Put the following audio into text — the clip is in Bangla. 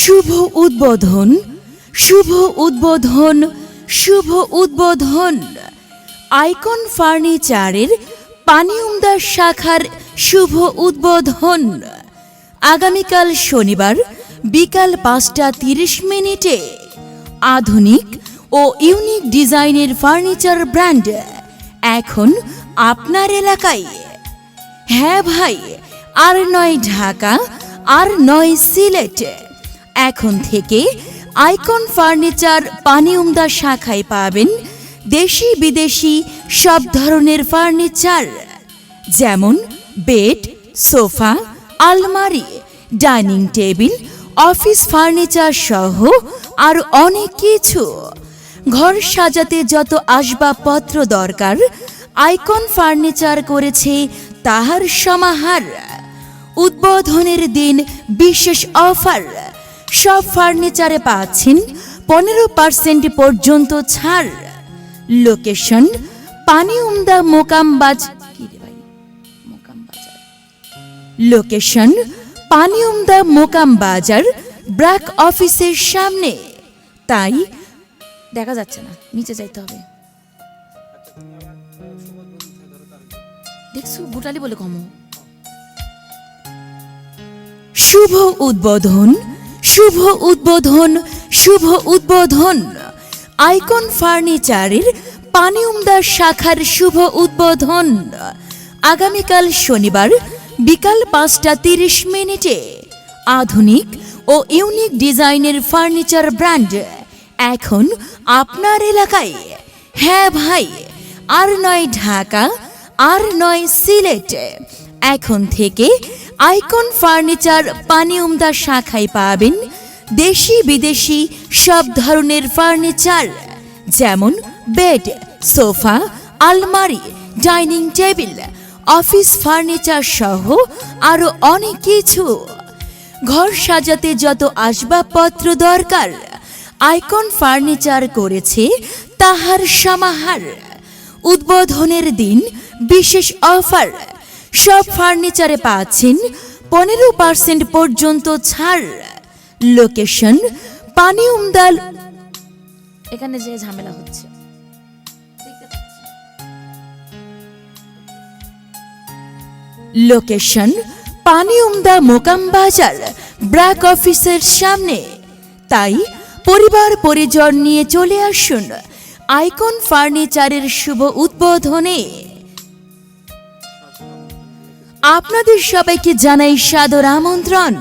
শুভ উদ্বোধন, শুভ উদ্বোধন, শুভ উদ্বোধন। আইকন ফার্নিচারের পানিউমদা শাখার শুভ উদ্বোধন আগামীকাল শনিবার বিকাল ৫টা ৩০ আধুনিক ও ইউনিক ডিজাইনের ফার্নিচার ব্র্যান্ড এখন আপনার এলাকায়। হ্যাঁ ভাই, আর নয় ঢাকা, আর নয় সিলেট। এখন থেকে আইকন ফার্নিচার পানিউমদা শাখায় পাবেন দেশি বিদেশি সব ধরনের ফার্নিচার, যেমন বেড, সোফা, আলমারি, ডাইনিং টেবিল, অফিস ফার্নিচার সহ আর অনেক কিছু। ঘর সাজাতে যত আসবাবপত্র দরকার আইকন ফার্নিচার করেছে তাহার সমাহার। উদ্বোধনের দিন বিশেষ অফার, সব ফার্নিচারে পাচ্ছেন 15% পর্যন্ত ছাড়। লোকেশন পানিউমদা লোকেশন পানিউমদা মোকাম বাজার ব্র্যাক অফিসের সামনে। তাই দেখা যাচ্ছে না, নিচে যাইতে হবে। দেখছো বুটালি বলে কম। শুভ উদ্বোধন, শুভ উদ্বোধন, শুভ উদ্বোধন। আইকন ফার্নিচারের পানিউমদা শাখার শুভ উদ্বোধন আগামীকাল শনিবার বিকাল ৫টা ৩০ আধুনিক ও ইউনিক ডিজাইনের ফার্নিচার ব্র্যান্ড এখন আপনার এলাকায়। হ্যাঁ ভাই, আর নয় ঢাকা, আর নয় সিলেট। এখন থেকে আইকন ফার্নিচার পানিউমদা শাখায় পাবেন দেশি বিদেশি সব ধরনের ফার্নিচার, যেমন বেড, সোফা, আলমারি, ডাইনিং টেবিল, অফিস ফার্নিচার সহ আরো অনেক কিছু। ঘর সাজাতে যত আসবাবপত্র দরকার আইকন ফার্নিচার করেছে তাহার সমাহার। উদ্বোধনের দিন বিশেষ অফার, সব ফার্নিচারে পাচ্ছেন 15% পর্যন্ত ছাড়। লোকেশন পানিউমদা। এখানে যে ঝামেলা হচ্ছে লোকেশন পানিউমদা মোকাম বাজার ব্র্যাক অফিসের সামনে। তাই পরিবার পরিজন নিয়ে চলে আসুন আইকন ফার্নিচারের শুভ উদ্বোধনে। আপনাদের সবাইকে জানাই সাদর আমন্ত্রণ।